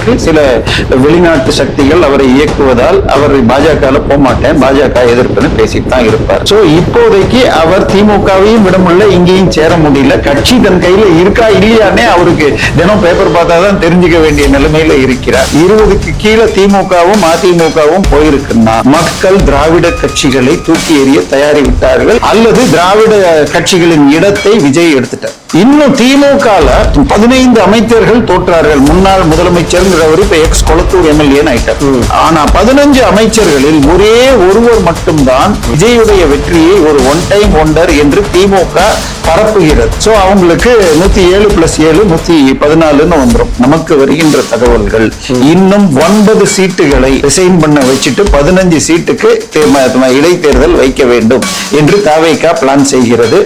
அவருக்கு சில வெளிநாட்டு சக்திகள் அவரை இயக்குவதால் அவர் பாஜக போக மாட்டேன், பாஜக எதிர்ப்புன்னு பேசிட்டு தான் இருப்பார். சோ இப்போதைக்கு அவர் திமுகவையும் விட முடியல, இங்கேயும் சேர முடியல. கட்சி தன் கையில இருக்கா இல்லையானே அவருக்கு தினம் பேப்பர் பார்த்தா தான் தெரிஞ்சுக்க வேண்டிய நிலைமையில இருக்கிறார். 20க்கு கீழே திமுகவும் அதிமுகவும் போயிருக்குன்னா மக்கள் திராவிட கட்சிகளை தூக்கி எறிய தயாரிவிட்டார்கள், அல்லது திராவிட கட்சிகளின் இடத்தை விஜய் எடுத்துட்டார். இன்னும் திமுக 15 அமைச்சர்கள் தோற்றார்கள். முன்னாள் முதலமைச்சர் இப்ப எக்ஸ் கொளத்தூர் எம்எல்ஏ ஆயிட்டார். ஆனா 15 அமைச்சர்களில் ஒரே ஒருவர் மட்டும்தான் விஜயுடைய வெற்றியை ஒரு ஒன் டைம் ஒண்டர் என்று திமுக பரப்புகிறது. சோ அவங்களுக்கு 107+7 114 வந்துடும். நமக்கு வருகின்ற தகவல்கள் இன்னும் 9 சீட்டுகளை ரிசைன் பண்ண வச்சுட்டு 15 சீட்டுக்கு இடைத்தேர்தல் வைக்க வேண்டும் என்று தவேகா பிளான் செய்கிறது.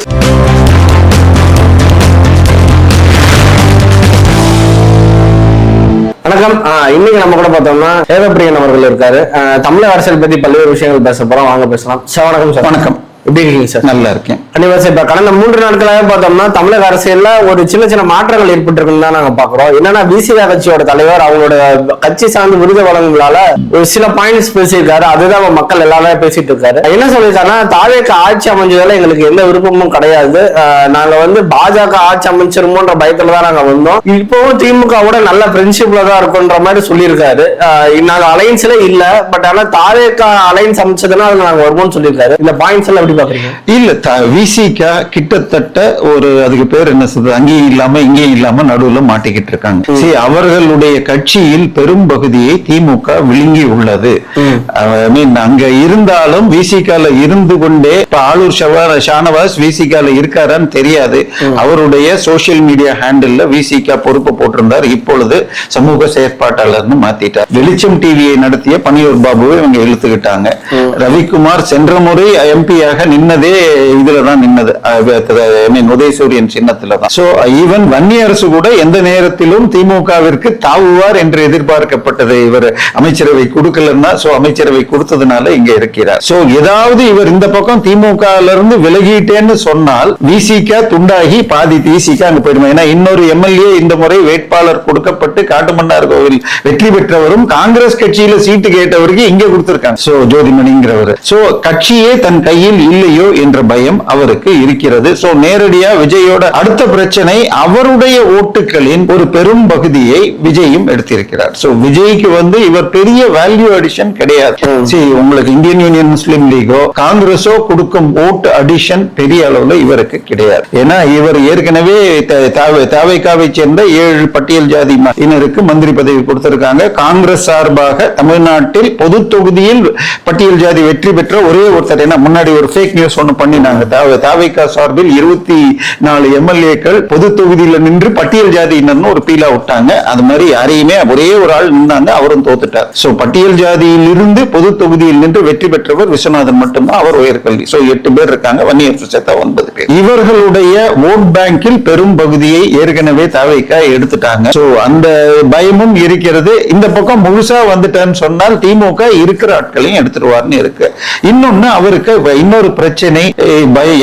வணக்கம். இன்னைக்கு நம்ம கூட பார்த்தோம்னா சேவப்பிரியன் அவர்கள் இருக்காரு. தமிழக அரசியல் பத்தி பல்வேறு விஷயங்கள் பேச போறோம், வாங்க பேசலாம். சார் வணக்கம். சார் வணக்கம். எப்படி இருக்கீங்க சார்? நல்லா இருக்கேன். இப்ப கடந்த 3 நாட்களாக பார்த்தோம்னா தமிழக அரசியல்ல ஒரு சின்ன மாற்றங்கள் ஏற்பட்டிருக்குன்னு தான் நாங்க பாக்குறோம். என்னன்னா பிசிகா கட்சியோட தலைவர் அவங்களோட கட்சி சார்ந்து விருது வழங்குகளால ஒரு சில பாயிண்ட்ஸ் பேசியிருக்காரு. அதுதான் மக்கள் எல்லாரும் பேசிட்டு இருக்காரு. என்ன சொல்லியிருக்காருன்னா, தாவேக்கு ஆட்சி அமைஞ்சதால எங்களுக்கு எந்த விருப்பமும் கிடையாது, நாங்க பாஜக ஆட்சி அமைச்சிருமோன்ற பயத்துலதான் நாங்க வந்தோம், இப்பவும் திமுகவோட நல்ல ஃப்ரெண்ட்ஷிப்ல தான் இருக்குன்ற மாதிரி சொல்லியிருக்காரு. நாங்க அலைன்ஸ்ல இல்ல, பட் ஆனா தாவேக்கா அலைன்ஸ் அமைச்சதுன்னா அதுல நாங்க வருவோம்னு சொல்லியிருக்காரு. இந்த பாயிண்ட்ஸ் எல்லாம் இல்ல, விசிக கிட்டத்தட்ட ஒரு அதுக்கு பேர் என்ன சொல்றது, அங்கேயும் இல்லாம இங்கேயும் இல்லாம நடுவுல மாட்டிக்கிட்டு இருக்காங்க. அவர்களுடைய கட்சியில் பெரும் பகுதியை திமுக விழுங்கி உள்ளது. அங்க இருந்தாலும் விசிகால இருந்து கொண்டே இப்ப ஆளூர் ஷானவாஸ் விசிகால இருக்காரான்னு தெரியாது. அவருடைய சோசியல் மீடியா ஹேண்டில் விசிகா பொறுப்பு போட்டிருந்தார், இப்பொழுது சமூக செயற்பாட்டாளர்னு மாத்திட்டார். வெளிச்சம் டிவியை நடத்திய பனியூர் பாபுவை இவங்க இழுத்துக்கிட்டாங்க. ரவிக்குமார் சென்ற முறை எம்பியாக நின்னதே இதுலதான் நின்னது, உதயசூரியன் சின்னத்துலதான். சோ ஈவன் வன்னியரசு கூட எந்த நேரத்திலும் திமுகவிற்கு தாவுவார் என்று எதிர்பார்க்கப்பட்டது. இவர் அமைச்சரவை கொடுக்கலன்னா, சோ அமைச்சரவை கொடுத்ததுனால இங்க இருக்கிறார். சோ ஏதாவது இவர் இந்த பக்கம் திமுக இருந்து விலகிட்டேன்னு சொன்னால் விசிக துண்டாகி பாதி விசிக அங்க போயிடுமா. ஏன்னா இன்னொரு எம்எல்ஏ இந்த முறை வேட்பாளர் கொடுக்கப்பட்டு காட்டுமன்னார் கோவில் வெற்றி பெற்றவரும் காங்கிரஸ் கட்சியில சீட்டு கேட்டவருக்கு இங்க கொடுத்திருக்காங்க. சோ ஜோதிமணிங்கிறவர். சோ கட்சியே தன் கையில் இல்லையோ என்ற பயம் அவருக்கு இருக்கிறது. சோ நேரடியா விஜயோட அடுத்த பிரச்சனை அவருடைய ஓட்டுகளின் ஒரு பெரும் பகுதியை விஜயும் எடுத்திருக்கிறார். சோ விஜய்க்கு இவர் பெரிய வேல்யூ அடிஷன் கிடையாது. உங்களுக்கு இந்தியன் யூனியன் முஸ்லிம் லீகோ காங்கிரஸோ கொடுக்கும் ஓட்டு அடிஷன் பெரிய அளவுல இவருக்கு கிடையாது. ஏன்னா இவர் ஏற்கனவே தவேகாவை சேர்ந்த 7 பட்டியல் ஜாதியினருக்கு மந்திரி பதவி கொடுத்திருக்காங்க. காங்கிரஸ் சார்பாக தமிழ்நாட்டில் பொது தொகுதியில் பட்டியல் ஜாதி வெற்றி பெற்ற ஒரே ஒருத்தர். ஏன்னா முன்னாடி ஒரு ஃபேக் நியூஸ் ஒண்ணு பண்ணினாங்க, தவேகா சார்பில் 24 எம்எல்ஏக்கள் பொது தொகுதியில நின்று பட்டியல் ஜாதியினர்னு ஒரு பீலா விட்டாங்க. அது மாதிரி யாரையுமே ஒரே ஒரு ஆள் நின்னாங்க, அவரும் தோத்துட்டார். சோ பட்டியல் ஜாதியில் இருந்து பொது தொகுதியில் நின்று வெற்றி பெற்றவர் விஸ்வநாதன் மட்டும்தான், அவர் உயர்கல்வி. சோ 8 பேர் இருக்காங்க, வன்னியர் சேர்த்தா 9 பேர். இவர்களுடைய ஓட் பேங்கில் பெரும் பகுதியை ஏற்கனவே தவேகா எடுத்துட்டாங்க. சோ அந்த பயமும் இருக்கிறது. இந்த பக்கம் முழுசா வந்துட்டான்னு சொன்னால் திமுக இருக்கிற ஆட்களையும் எடுத்துருவார்னு இருக்கு. இன்னொன்னு அவருக்கு இன்னொரு பிரச்சனை,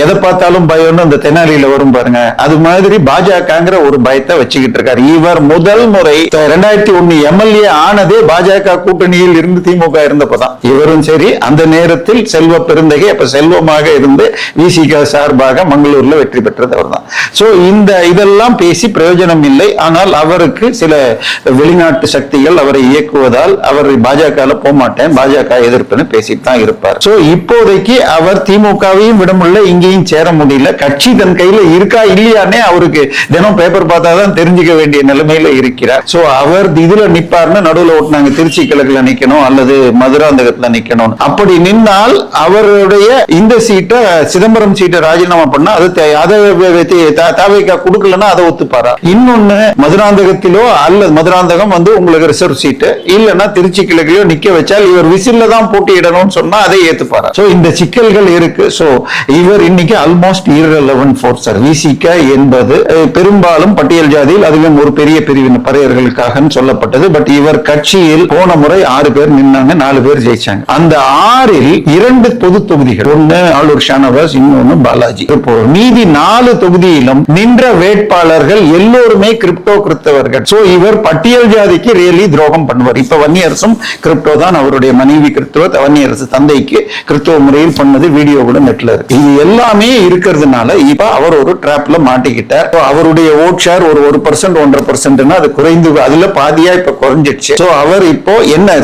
எதை பார்த்தாலும் பயம்னு அந்த தெனாலியில வரும் பாருங்க, அது மாதிரி பாஜகங்கிற ஒரு பயத்தை வச்சுக்கிட்டு இருக்காரு. இவர் முதல் முறை 2001 எம்எல்ஏ ஆனதே பாஜக கூட்டணியில் இருந்து திமுக இருந்தப்பதான். இவரும் சரி, அந்த நேரத்தில் செல்வ பெருந்தகை அப்ப செல்வமாக இருந்து விசிக சார்பாக மங்களூர்ல வெற்றி பெற்றது அவர் தான். சோ இதெல்லாம் பேசி பிரயோஜனம் இல்லை. ஆனால் அவருக்கு சில வெளிநாட்டு சக்திகள் அவரை இயக்குவதால் அவர் பாஜக போக மாட்டேன், பாஜக எதிர்ப்புன்னு பேசிட்டு தான் இருப்பார். சோ இப்போதைக்கு அவர் திமுகவையும் விட முடியல, இங்கேயும் சேர முடியல. கட்சி தன் கையில இருக்கா இல்லையானே அவருக்கு தினம் பேப்பர் பார்த்தா தான் தெரிஞ்சுக்க வேண்டிய நிலைமையில இருக்கிறார். சோ அவர் இதுல நிப்பார்னு நடுவுல ஓட்டுனாங்க, திருச்சி கிழக்குல நிக்கணும் அல்லது மதுராந்தகத்துல நிக்கணும். அப்படி நின்னால் அவருடைய இந்த சீட்டை சிதம்பரம் சீட்டை ராஜினாமா பண்ணா அதை தவேகா கொடுக்கலன்னா அதை ஒத்துப்பாரா. இன்னொன்னு மதுராந்தகத்திலோ அல்லது மதுராந்தகம் உங்களுக்கு ரிசர்வ் சீட்டு இல்லைன்னா திருச்சி கிழக்கிலோ நிக்க வச்சால் இவர் விசில்ல தான் போட்டியிடணும்னு சொன்னா அதை ஏத்துப்பாரா. சோ இந்த சிக்கல்கள் இருக்கு. சோ இவர் இன்னைக்கு ஆல்மோஸ்ட் irrelevant force. விசிக என்பது பெரும்பாலும் பட்டியல் ஜாதியில் அதிலும் ஒரு பெரிய பிரிவின பறையர்களுக்காக சொல்லப்பட்டது. பட் இவர் கட்சியில் போன முறை 6 பேர் நின்னாங்க, 4 பேர் ஜெயிச்சாங்க. அந்த 6ல் 2 பொது தொகுதிகள், ஒன்னு ஆளூர் ஷானவாஸ், இன்னொன்னு பாலாஜி. மீதி 4 தொகுதியிலும் நின்ற வேட்பாளர்கள் எல்லோருமே கிரிப்டோ கிறிஸ்தவர்கள். சோ இவர் பட்டியல் ஜாதிக்கு ரியலி துரோகம் பண்ணுவார். இப்ப வன்னியரசும் கிரிப்டோ தான், அவருடைய மனைவி கிறிஸ்தவ, வன்னியரசு தந்தைக்கு கிறிஸ்தவ முறையில் பண்ணது வீடியோ கூட நெட்ல இருக்கு. இது எல்லாமே இருக்கிறதுனால இப்ப அவர் ஒரு டிராப்ல மாட்டிக்கிட்டார். அவருடைய ஓட் ஷேர் ஒரு 1% 1.5% அது குறைந்து, அதுல பாதியா இப்ப குறைஞ்சிடுச்சு. சோ அவர் இப்போ என்ன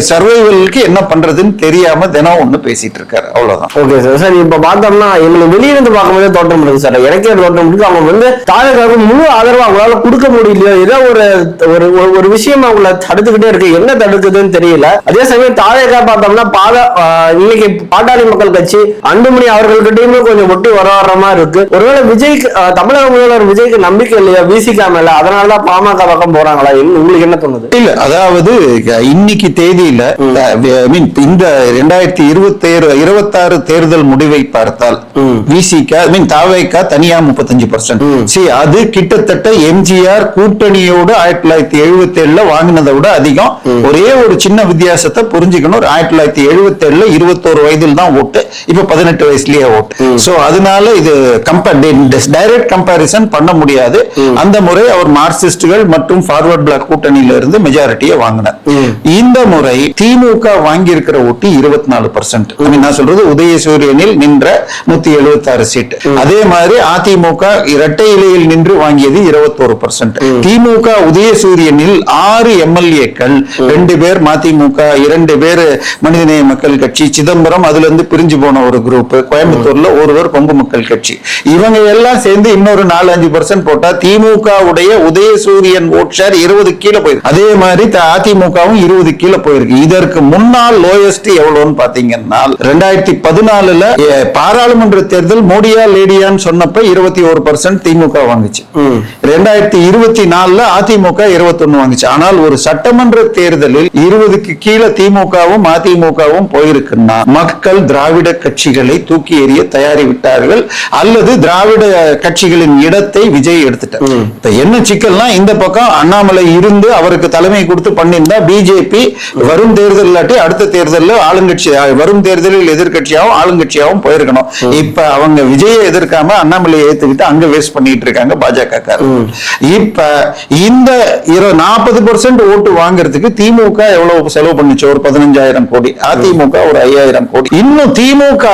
சர்வைவலுக்கு என்ன பண்றதுன்னு தெரியாம தினம் ஒண்ணு பேசிட்டு இருக்காரு. அவ்வளவுதான். Okay sir. சார் இப்ப பார்த்தோம்னா எங்களுக்கு வெளியிருந்து பார்க்கும்போது தோட்டம் இருக்கு சார், எனக்கே தோட்டம் இருக்கு. அவங்க வந்து தாலுகாவுக்கு முழு ஆதரவு அவங்களால கொடுக்க முடியலையோ, ஏதோ ஒரு விஷயம் அவங்கள தடுத்துக்கிட்டே இருக்கு. என்ன தடுக்குதுன்னு தெரியல. அதே சமயம் தாலுகா பார்த்தோம்னா இன்னைக்கு பாட்டாளி மக்கள் கட்சி அன்புமணி அவர்கள்கிட்டயுமே கொஞ்சம் ஒட்டி வர மாதிரி இருக்கு. ஒருவேளை விஜய்க்கு, தமிழக முதல்வர் விஜய்க்கு நம்பிக்கை இல்லையா விசிகா மேல, அதனாலதான் பாமக பக்கம் போறாங்களா? உங்களுக்கு என்ன தோணுது? இல்ல, அதாவது இன்னைக்கு தேதியில இந்த 2026 தேர்தல் முடிவை பார்த்தால் விசிகா தாவேகா தனியா 35%. அது கிட்டத்தட்ட எம்ஜிஆர் கூட்டணியோடு 1977 வாங்கினதை விட அதிகம். ஒரே ஒரு சின்ன வித்தியாசத்தை புரிஞ்சுக்கணும். 1977 21 வயதில் தான் ஓட்டு, இப்ப 18 வயசுலயே ஓட்டு. சோ அதனால இது டைரக்ட் கம்பேரிசன் பண்ண முடியாது. அந்த முறை அவர் மார்க்சிஸ்டுகள் மற்றும் ஃபார்வர்ட் பிளாக் கூட்டணியில இருந்து மெஜாரிட்டியை வாங்கினார். இந்த முறை திமுக வாங்கி இருக்கிற ஓட்டு 24%. நான் சொல்றது உதயசூரியனில் நின்ற 176 சீட். அதே மாதிரி அதிமுக இரட்டை இலையில் நின்று வாங்கியது 21%. திமுக உதயசூரியனில் 6 எம்எல்ஏக்கள், 2 பேர் மதிமுக, 2 பேர் மனிதநேய மக்கள் கட்சி, சிதம்பரம் அதுல இருந்து பிரிஞ்சு போன ஒரு குரூப், கோயம்புத்தூர்ல ஒருவர் கொங்கு மக்கள் கட்சி, இவங்க எல்லாம் சேர்ந்து இன்னொரு 4-5% போட்டா திமுக உடைய உதயசூரியன் ஓட் ஷேர் 20 கீழே போயிருக்கு. அதே மாதிரி அதிமுகவும் 20 கீழே போயிருக்கு. இதற்கு முன்னால் லோயஸ்ட் எவ்வளவுன்னு பாத்தீங்கன்னா 2014 பாராளுமன்ற தேர்தல் மோடியா லேடியான்னு சொன்னப்ப 21% திமுக வாங்குச்சு. 2024 அதிமுக 21 வாங்குச்சு. ஆனால் ஒரு சட்டமன்ற தேர்தலில் 20க்கு கீழே திமுகவும் அதிமுகவும் போயிருக்குன்னா மக்கள் திராவிட கட்சிகளை தூக்கி எறிய தயாரி விட்டார்கள், அல்லது திராவிட கட்சிகளின் இடத்தை விஜய் எடுத்துட்டார். என்ன சிக்கல்னா, இந்த பக்கம் அண்ணாமலை இருந்து அவருக்கு தலைமை கொடுத்து பண்ணிருந்தா பிஜேபி வரும் தேர்தல் இல்லாட்டி அடுத்த தேர்தலில் ஆளுங்கட்சி, வரும் தேர்தலில் எதிர்கட்சியாகவும் ஆளுங்கட்சியாகவும் போயிருக்கணும். இப்ப அவங்க விஜயை எதிர்க்காம அண்ணாமலையை ஏத்துக்கிட்டு அங்க வேஸ்ட் பண்ணிட்டு இருக்காங்க பாஜக. இப்ப இந்த 40% ஓட்டு வாங்குறதுக்கு திமுக எவ்வளவு செலவு பண்ணிச்சு? ஒரு 15,000 கோடி. அதிமுக ஒரு 5,000 கோடி. இன்னும் திமுக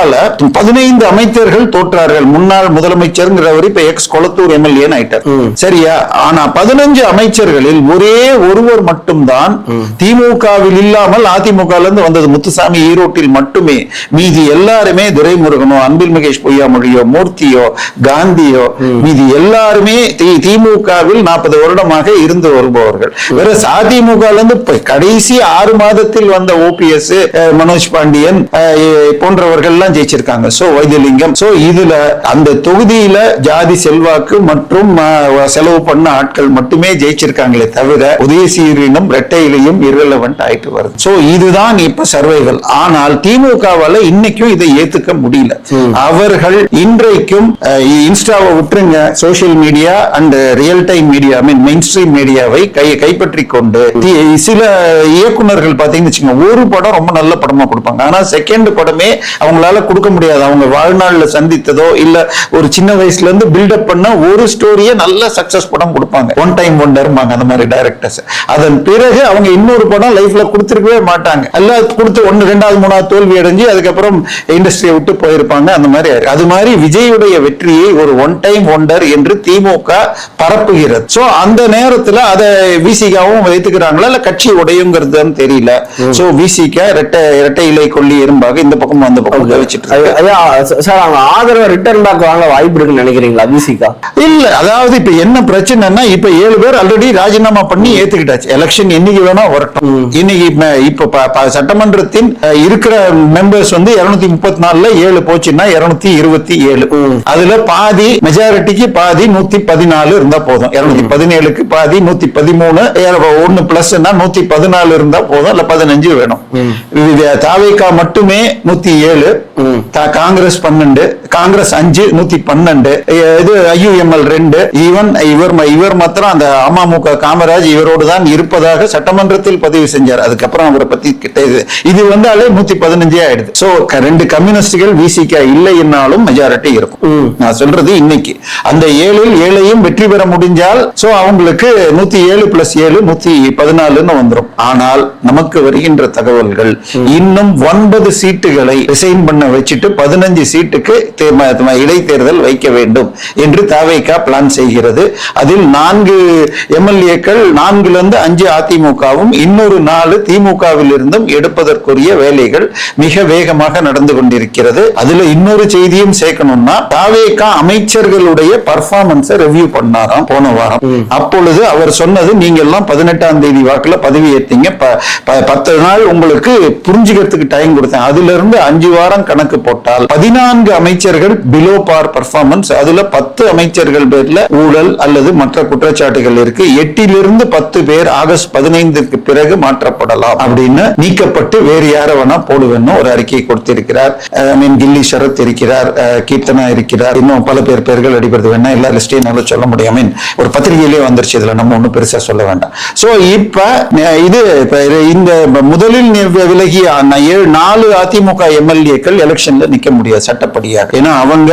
15 அமைச்சர்கள் தோற்றார்கள். முன்னாள் முதலமைச்சர்ங்கிறவர் இப்ப எக்ஸ் கொளத்தூர் எம்எல்ஏ ஆயிட்டார். சரியா? ஆனா 15 அமைச்சர்களில் ஒரே ஒருவர் மட்டும்தான் திமுகவில் இல்லாமல் அதிமுக இருந்து வந்தது, முத்துசாமி ஈரோட்டில் மட்டுமே. மீதி எல்லாருமே துரைமுருகனோ, அன்பில் மகேஷ் பொய்யாமொழியோ, மூர்த்தியோ, காந்தியோ, மீதி எல்லாருமே திமுகவில் 40 வருடமாக இருந்து வருபவர்கள். வேற அதிமுக இருந்து கடைசி 6 மாதத்தில் வந்த ஓபிஎஸ், மனோஜ் பாண்டியன் போன்றவர்கள் எல்லாம் ஜெயிச்சிருக்காங்க. சோ வைத்தியலிங்கம். சோ இதுல அந்த தொகுதியில ஜாதி செல்வாக்கு மற்றும் செலவு பண்ண ஆட்கள் மட்டுமே ஜெயிச்சிருக்காங்களே தவிர உதயசூரியனும் இரட்டையிலையும் irrelevant ஆயிட்டு வருது. சோ இதுதான் இப்ப சர்வைவல். ஆனால் திமுகவால இன்னைக்கும் இதை ஏத்துக்க முடியல. அவர்கள் இன்றைக்கும் இன்ஸ்டாவை விட்டுருங்க, social media and real time media, main stream மீடியாவை கைப்பற்றி கொண்டு சில இயக்குனர்கள் பாத்தீங்கன்னு ஒரு படம் ரொம்ப நல்ல படமா கொடுப்பாங்க, ஆனா செகண்ட் படமே அவங்களால கொடுக்க முடியாது. அவங்க வாழ்நாள்ல சந்தித்ததோ இல்ல ஒரு சின்ன வயசுல இருந்து பில்டப் பண்ண ஒரு ஸ்டோரியை நல்ல சக்சஸ் படம் கொடுப்பாங்க, ஒன் டைம் ஒண்டர் அந்த மாதிரி டைரக்டர்ஸ். அதன் பிறகு அவங்க இன்னொரு படம் லைஃப்ல கொடுத்திருக்கவே மாட்டாங்க. எல்லாம் கொடுத்து 1, 2, 3 தோல்வி அடைஞ்சு அதுக்கப்புறம் இண்டஸ்ட்ரியை விட்டு போயிருப்பாங்க. அந்த மாதிரி அது மாதிரி விஜயுடைய வெற்றியை ஒரு ஒன் டைம் ஒண்டர் என்று திமுக பரப்புகிறது. சோ அந்த நேரத்துல அதை விசிகாவும் வைத்துக்கிறாங்களா இல்ல கட்சி உடையுங்கிறது தெரியல. சோ விசிகா இரட்டை இலை கொல்லி எறும்பாக இந்த பக்கம் அந்த பக்கம் வச்சுட்டு சார், அவங்க ஆதரவை ரிட்டர்ன் பேக் வாங்க வாய்ப்பு இருக்குன்னு நினைக்கிறீங்களா விசிகா? இல்ல, அதாவது இப்ப என்ன பிரச்சனைன்னா, இப்ப 7 பேர் ஆல்ரெடி ராஜினாமா பண்ணி ஏத்துக்கிட்டாச்சு. எலெக்ஷன் என்னைக்கு வேணா வரட்டும். இன்னைக்கு இப்ப சட்டமன்றத்தின் இருக்கிற மெம்பர்ஸ் 234ல 7 போச்சுன்னா 227. அதுல பாதி மெஜாரிட்டிக்கு பாதி 114 இருந்தா போதும். 217க்கு பாதி 113, 1 பிளஸ் 114 இருந்தா போதும். இல்ல 15 வேணும். தாவேகா மட்டுமே 107, காங்கிரஸ் பண்ண 112, காங்கிரஸ் 5 112, இது IUML 2, ஈவன் இவர் மாத்திரம் அந்த அமமுக காமராஜ் இவரோடு தான் இருப்பதாக சட்டமன்றத்தில் பதிவு செஞ்சார். அதுக்கப்புறம் அவரை பத்தி இது வந்தாலே 115 ஆயிடுது. சோ 2 கம்யூனிஸ்டுகள் விசிக இல்லை என்னாலும் மெஜாரிட்டி இருக்கும். நான் சொல்றது இன்னைக்கு அந்த 7 வெற்றி பெற முடிஞ்சால் சோ அவங்களுக்கு 107 + 7 114 வந்துடும். ஆனால் நமக்கு வருகின்ற தகவல்கள் இன்னும் 9 சீட்டுகளை ரிசைன் பண்ண வச்சுட்டு 15 சீட்டுக்கு இடைத்தேர்தல் வைக்க வேண்டும் என்று தாவேகா பிளான் செய்கிறது. அதில் 4 எம்எல்ஏக்கள் 4 5 அதிமுகவும் இன்னொரு 4 திமுகவில் இருந்தும் எடுப்பதற்குரிய வேலைகள் மிக வேகமாக நடந்து கொண்டிருக்கிறது. அதுல இன்னொரு செய்தியும் சேர்க்கணும்னா தாவேகா அமைச்சர்களுடைய பர்ஃபார்மன்ஸை ரிவ்யூ பண்ணாராம் போன வாரம். அப்பொழுது அவர் சொன்னது, நீங்க எல்லாம் 18ஆம் தேதி வாக்குல பதவி ஏத்தீங்க, 10 நாள் உங்களுக்கு புரிஞ்சுக்கிறதுக்கு டைம் கொடுத்தேன், அதுல இருந்து 5 வாரம் கணக்கு போட்டால் 14 அமைச்சர்கள் பிலோ பார் பர்ஃபார்மன்ஸ், அதுல 10 அமைச்சர்கள் பேர்ல ஊழல் அல்லது மற்ற குற்றச்சாட்டுகள் இருக்கு. 8 - 10 பேர் ஆகஸ்ட் 15க்கு பிறகு மாற்றப்படலாம் அப்படின்னு நீக்கப்பட்டு வேறு யார வேணா போடுவேன்னு ஒரு அறிக்கையை கொடுத்திருக்கிறார். கில்லி சரத் இருக்கிறார், கீர்த்தனா இருக்கிறார், இன்னும் பல பேர்கள் அடிபடுது. வேணா எல்லா லிஸ்டையும் நல்லா சொல்ல முடியும். ஒரு பத்திரிகையிலே வந்துருச்சு, இதுல நம்ம ஒன்னும் பெருசா சொல்ல வேண்டாம். சோ இப்ப இது இந்த முதலில் விலகிய 4 அதிமுக எம்எல்ஏக்கள் எலெக்ஷன்ல நிக்க முடியாது சட்டப்படியாக. ஏன்னா அவங்க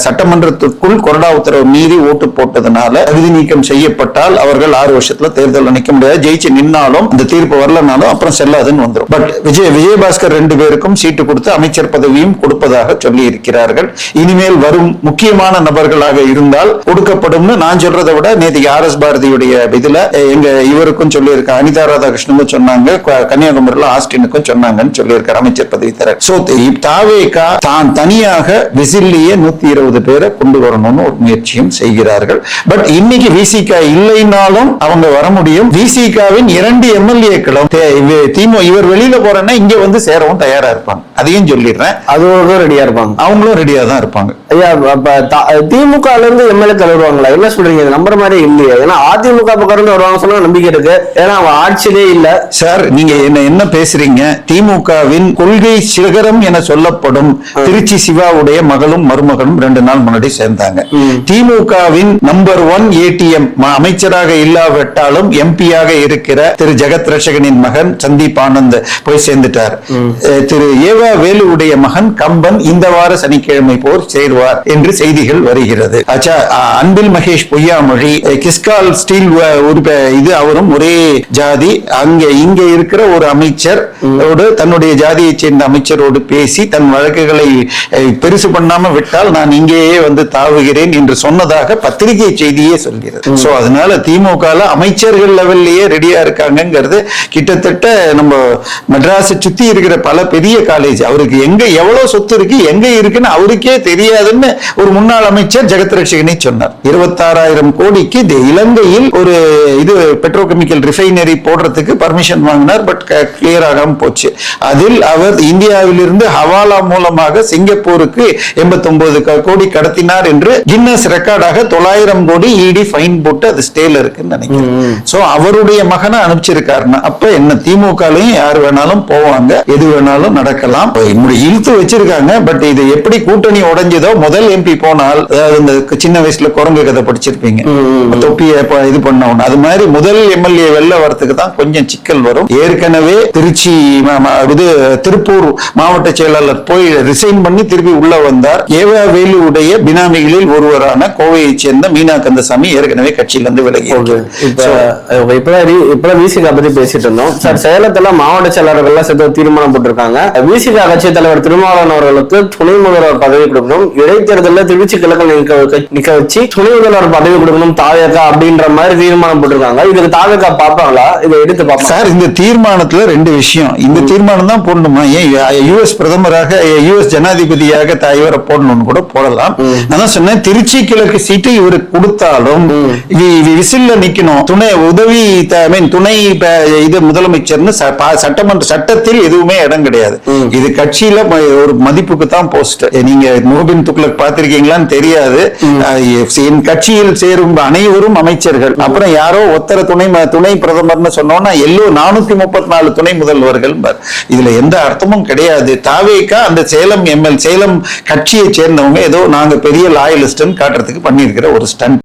சட்டமன்றத்திற்குள் கொறடா உத்தரவு மீறி ஓட்டு போட்டதுனால தகுதி நீக்கம் செய்யப்பட்டால் அவர்கள் 6 வருஷத்துல தேர்தலில் நிக்க முடியாது. ஜெயிச்சு நின்னாலும் இந்த தீர்ப்பு வரலனாலும் அப்புறம் செல்லாதுன்னு வந்துடும். பட் விஜயபாஸ்கர் 2 பேருக்கும் சீட்டு கொடுத்து அமைச்சர் பதவியும் கொடுப்பதாக சொல்லி இருக்கிறார்கள். இனிமேல் வரும் முக்கியமான நபர்களாக இருந்தால் கொடுக்கப்படும்னு நான் சொல்றதை விட நேற்று RS பாரதியுடைய இதுல எங்க இவருக்கும் சொல்லி இருக்க, அனிதா ராதாகிருஷ்ணனுக்கும் சொன்னாங்க, கன்னியாகுமரியில ஆஸ்டினுக்கும் சொன்னாங்கன்னு சொல்லி இருக்கார் அமைச்சர் பதவி தர. சோ தாவேகா தான் தனியாக விசில்லையே 120 பேரை கொண்டு வரணும்னு ஒரு முயற்சியும் செய்கிறார்கள். பட் இன்னைக்கு விசிக இல்லைனாலும் அவங்க வர முடியும். விசிகாவின் 2 எம்எல்ஏக்களும் இவர் வெளியில போறேன்னா இங்க வந்து சேரவும் தயாரா இருப்பாங்க. அதையும் சொல்லிடுறேன், அதுவும் ரெடியா இருப்பாங்க, அவங்களும் ரெடியா தான் இருப்பாங்க. ஐயா, திமுக இருந்து எம்எல்ஏக்கள் வருவாங்களா? என்ன சொல்றீங்க? நம்புற மாதிரி இல்லையா? ஏன்னா அதிமுக பக்கம் இருந்து வருவாங்க சொன்னா நம்பிக்கை இருக்கு. ஏன்னா அவன் ஆட்சியிலே இல்ல. சார், நீங்க என்ன பேசுறீங்க? திமுகவின் கொள்கை சிகரம் என சொல்லப்படும் திருச்சி சிவாவுடைய மகளும் மருமகனும் 2 நாள் முன்னாடி சேர்ந்தாங்க. திமுகவின் நம்பர் 1 ATM அமைச்சராக இல்லாவிட்டாலும் எம்பியாக இருக்கிற திரு ஜெகத் ரட்சகனின் மகன் சந்தீப் ஆனந்த் போய் சேர்ந்துட்டார். திரு ஏவா வேலுவுடைய மகன் கம்பன் இந்த வார சனிக்கிழமை போர் சேருவார் என்று செய்திகள் வருகிறது. அன்பில் மகேஷ் பொய்யாமொழி கிஸ்கால் ஸ்டீல் இது அவரும் ஒரே ஜாதி. இங்க இருக்கிற ஒரு அமைச்சர் தன்னுடைய ஜாதியை சேர்ந்த அமைச்சரோடு பேசி தன் வழக்குகளை பெருசு பண்ணாம விட்டால் நான் இங்கேயே வந்து தாவுகிறேன் என்று சொன்னதாக பத்திரிகை செய்தியே சொல்கிறது. சோ அதனால திமுக அமைச்சர்கள் லெவல்லையே ரெடியா இருக்காங்கிறது கிட்டத்தட்ட நம்ம மெட்ராஸை சுத்தி இருக்கிற பல பெரிய காலேஜ், அவருக்கு எங்க எவ்வளவு சொத்து இருக்கு எங்க இருக்குன்னு அவருக்கே தெரியாதுன்னு ஒரு முன்னாள் அமைச்சர் ஜெகத் ரட்சகனே சொன்னார். 26,000 கோடிக்கு இலங்கையில் ஒரு இது பெட்ரோகெமிக்கல் ரிஃபைனரி போடுறதுக்கு பர்மிஷன் வாங்கினார். பட் கிளியர் ஆகாம போச்சு. அதில் அவர் இந்தியாவில் இருந்து ஹவாலா மூலமாக சிங்கப்பூருக்கு 89 கோடி கடத்தினார் என்று கின்னஸ் ரெக்கார்டாக 900 கோடி இடி ஃபைன் போட்டு அது ஸ்டேல இருக்குன்னு நினைக்கிறேன். சோ அவருடைய மகனை அனுப்பிச்சிருக்காருன்னா அப்ப என்ன திமுகலையும் யார் வேணாலும் போவாங்க, எது வேணாலும் நடக்கலாம். இழுத்து வச்சிருக்காங்க. பட் இது எப்படி கூட்டணி உடைஞ்சதோ, முதல் எம்பி போனால், அதாவது இந்த சின்ன வயசுல குரங்கு கதை படிச்சிருப்பீங்க, தொப்பிய இது பண்ண அது மாதிரி முதல் எம்எல்ஏ வெளில வரதுக்கு தான் கொஞ்சம் சிக்கல் வரும். ஏற்கனவே திருச்சி திருப்பூர் மாவட்ட செயலாளர் போய் ரிசைன் பண்ணி திருப்பி உள்ள வந்தார். ஏவா வேலுவுடைய பினாமிகளில் ஒருவரான கோவையை சேர்ந்த மீனா கந்தசாமி ஏற்கனவே கட்சியில இருந்து விலகி. இப்பதான் விசிகா பத்தி பேசிட்டு இருந்தோம் சார். சேலத்துல மாவட்ட செயலாளர்கள் சேர்த்து தீர்மானம் போட்டிருக்காங்க. விசிகா கட்சி தலைவர் திருமாவளவன் அவர்களுக்கு துணை முதல்வர் பதவி கொடுக்கணும், இடைத்தேர்தலில் திருச்சி கிழக்கு நிக்க வச்சு துணை முதல்வர் பதவி கொடுக்கணும் தாவேகா அப்படின்ற மாதிரி தீர்மானம் போட்டிருக்காங்க. இதுக்கு தாவேகா பாப்பாங்களா? இதை எடுத்து பாப்பா சார். இந்த தீர்மானத்துல 2 விஷயம். இந்த தீர்மானம் தான் போடணுமா? ஏன் யுஎஸ் பிரதமராக யுஎஸ் ஜனாதிபதியாக இவரை போடணும்னு கூட போடலாம். நான் சொன்னேன், திருச்சி கிழக்கு சீட்டு இவருக்கு கொடுத்தாலும் விசில்ல நிக்கணும். துணை உதவி துணை இது முதலமைச்சர்னு சட்டமன்ற சட்டத்தில் எதுவுமே இடம் கிடையாது. இது கட்சியில ஒரு மதிப்புக்கு தான் போஸ்ட். நீங்க முகபின் துக்ளக் பார்த்திருக்கீங்களான்னு தெரியாது. என் கட்சியில் சேரும் அனைவரும் அமைச்சர்கள். அப்புறம் யாரோ ஒத்தர துணை பிரதமர்னு சொன்னோம்னா 434 துணை முதல்வர்கள். இதுல எந்த அர்த்தமும் கிடையாது. தாவேகா அந்த சேலம் கட்சியை சேர்ந்தவங்க ஏதோ நாங்க பெரிய லாயலிஸ்ட்னு காட்டுறதுக்கு பண்ணியிருக்கிற ஒரு ஸ்டண்ட்.